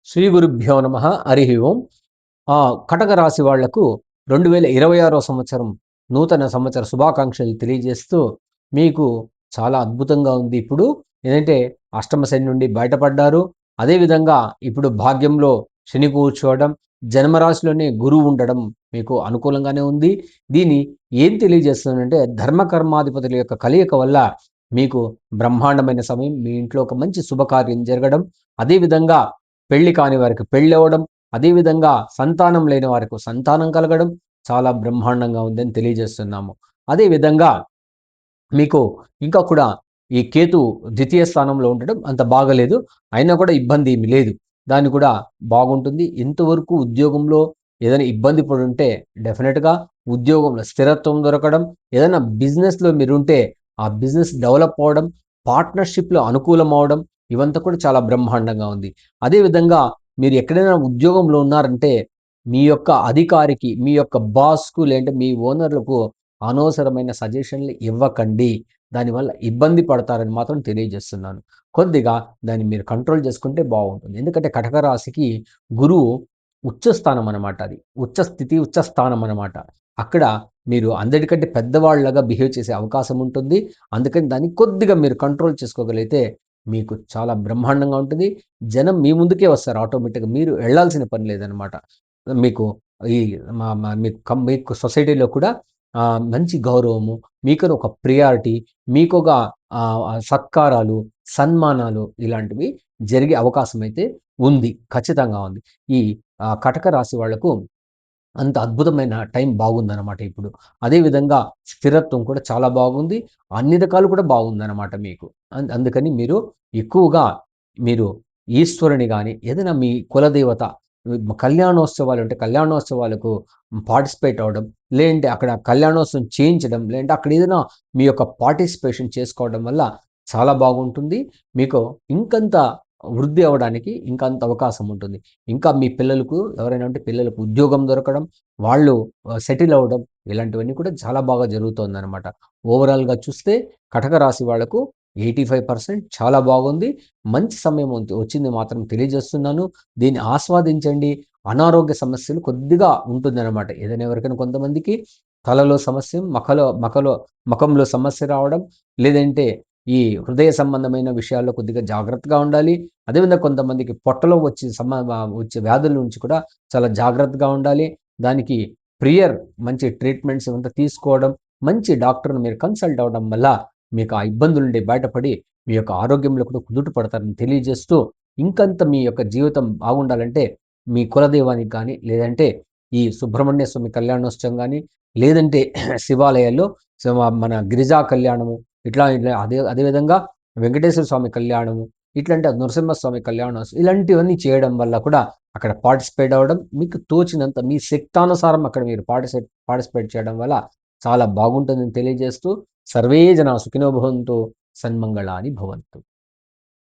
శ్రీ గురుభ్యో నమ. హరి ఓం. కటక రాశి వాళ్లకు 2026 సంవత్సరం నూతన సంవత్సర శుభాకాంక్షలు తెలియజేస్తూ, మీకు చాలా అద్భుతంగా ఉంది. ఇప్పుడు ఏదంటే అష్టమ శని నుండి బయటపడ్డారు. అదేవిధంగా ఇప్పుడు భాగ్యంలో శని కూర్చోవడం, జన్మరాశిలోనే గురువు ఉండడం మీకు అనుకూలంగానే ఉంది. దీని ఏం తెలియజేస్తుందంటే, ధర్మకర్మాధిపతుల యొక్క కలయిక వల్ల మీకు బ్రహ్మాండమైన సమయం, మీ ఇంట్లో ఒక మంచి శుభకార్యం జరగడం, అదేవిధంగా పెళ్లి కాని వారికి పెళ్ళవడం, అదేవిధంగా సంతానం లేని వారికి సంతానం కలగడం చాలా బ్రహ్మాండంగా ఉందని తెలియజేస్తున్నాము. అదేవిధంగా మీకు ఇంకా కూడా ఈ కేతు ద్వితీయ స్థానంలో ఉండడం అంత బాగలేదు. అయినా కూడా ఇబ్బంది ఏమి లేదు. దాన్ని కూడా బాగుంటుంది. ఇంతవరకు ఉద్యోగంలో ఏదైనా ఇబ్బంది పడుంటే డెఫినెట్‌గా ఉద్యోగంలో స్థిరత్వం దొరకడం, ఏదైనా బిజినెస్‌లో మీరుంటే ఆ బిజినెస్ డెవలప్ అవ్వడం, పార్ట్నర్‌షిప్‌లో అనుకూలం అవ్వడం, ఇవంతా కూడా చాలా బ్రహ్మాండంగా ఉంది. అదేవిధంగా మీరు ఎక్కడైనా ఉద్యోగంలో ఉన్నారంటే, మీ యొక్క అధికారికి, మీ యొక్క బాస్‌కు లేదంటే మీ ఓనర్‌లకు అనవసరమైన సజెషన్‌లు ఇవ్వకండి. దానివల్ల ఇబ్బంది పడతారని మాత్రం తెలియజేస్తున్నాను. కొద్దిగా దాన్ని మీరు కంట్రోల్ చేసుకుంటే బావుంటుంది. ఎందుకంటే కటక రాశికి గురువు ఉచ్చ స్థానం అనమాట అది. ఉచ్చ స్థితి, ఉచ్చ స్థానం అనమాట. అక్కడ మీరు అందరికంటే పెద్దవాళ్ళలాగా బిహేవ్ చేసే అవకాశం ఉంటుంది. అందుకని దాన్ని కొద్దిగా మీరు కంట్రోల్ చేసుకోగలిగితే మీకు చాలా బ్రహ్మాండంగా ఉంటుంది. జనం మీ ముందుకే వస్తారు ఆటోమేటిక్‌గా. మీరు ఎళ్ళాల్సిన పని లేదనమాట. మీకు ఈ మా మా మీకు సొసైటీలో కూడా మంచి గౌరవము, మీకని ఒక ప్రియారిటీ, మీకొక సత్కారాలు, సన్మానాలు ఇలాంటివి జరిగే అవకాశం అయితే ఉంది. ఖచ్చితంగా ఉంది. ఈ కటక రాశి వాళ్లకు అంత అద్భుతమైన టైం బాగుందనమాట ఇప్పుడు. అదేవిధంగా స్థిరత్వం కూడా చాలా బాగుంది. అన్ని రకాలు కూడా బాగుందనమాట మీకు. అందుకని మీరు ఎక్కువగా మీరు ఈశ్వరుని గాని, ఏదైనా మీ కులదేవత కళ్యాణోత్సవాలు అంటే కళ్యాణోత్సవాలకు పార్టిసిపేట్ అవ్వడం, లేదంటే అక్కడ కళ్యాణోత్సవం చేయించడం, లేదంటే అక్కడ ఏదైనా మీ యొక్క పార్టిసిపేషన్ చేసుకోవడం వల్ల చాలా బాగుంటుంది. మీకు ఇంకంత వృద్ధి అవ్వడానికి ఇంకంత అవకాశం ఉంటుంది. ఇంకా మీ పిల్లలకు ఎవరైనా ఉంటే పిల్లలకు ఉద్యోగం దొరకడం, వాళ్ళు సెటిల్ అవ్వడం, ఇలాంటివన్నీ కూడా చాలా బాగా జరుగుతోందనమాట. ఓవరాల్‌గా చూస్తే కటక రాశి వాళ్లకు 85% చాలా బాగుంది. మంచి సమయం వచ్చింది మాత్రం తెలియజేస్తున్నాను. దీన్ని ఆస్వాదించండి. అనారోగ్య సమస్యలు కొద్దిగా ఉంటుందనమాట. ఏదైనా ఎవరికైనా కొంతమందికి తలలో సమస్య, మకంలో సమస్య రావడం, లేదంటే ఈ హృదయ సంబంధమైన విషయాల్లో కొద్దిగా జాగ్రత్తగా ఉండాలి. అదేవిధంగా కొంతమందికి పొట్టలో వచ్చే వ్యాధుల నుంచి కూడా చాలా జాగ్రత్తగా ఉండాలి. దానికి మంచి ట్రీట్మెంట్స్ ఇవంతా తీసుకోవడం, మంచి డాక్టర్‌ని మీరు కన్సల్ట్ అవ్వడం వల్ల మీకు ఆ ఇబ్బందుల నుండి బయటపడి మీ యొక్క ఆరోగ్యంలో కూడా కుదుట పడతారని తెలియజేస్తూ, ఇంకంత మీ యొక్క జీవితం బాగుండాలంటే మీ కులదైవానికి గాని, లేదంటే ఈ సుబ్రహ్మణ్య స్వామి కళ్యాణోత్సవం గాని, లేదంటే శివాలయాల్లో మన గిరిజా కళ్యాణము ఇట్లా అదేవిధంగా వెంకటేశ్వర స్వామి కళ్యాణము, ఇట్లాంటి నరసింహస్వామి కళ్యాణోత్సవం ఇలాంటివన్నీ చేయడం వల్ల కూడా అక్కడ పార్టిసిపేట్ అవ్వడం, మీకు తోచినంత మీ శక్తానుసారం అక్కడ మీరు పార్టిసిపేట్ చేయడం వల్ల చాలా బాగుంటుందని తెలియజేస్తూ, సర్వే జనా సుఖినో భవంతు, సన్మంగళాని భవంతు.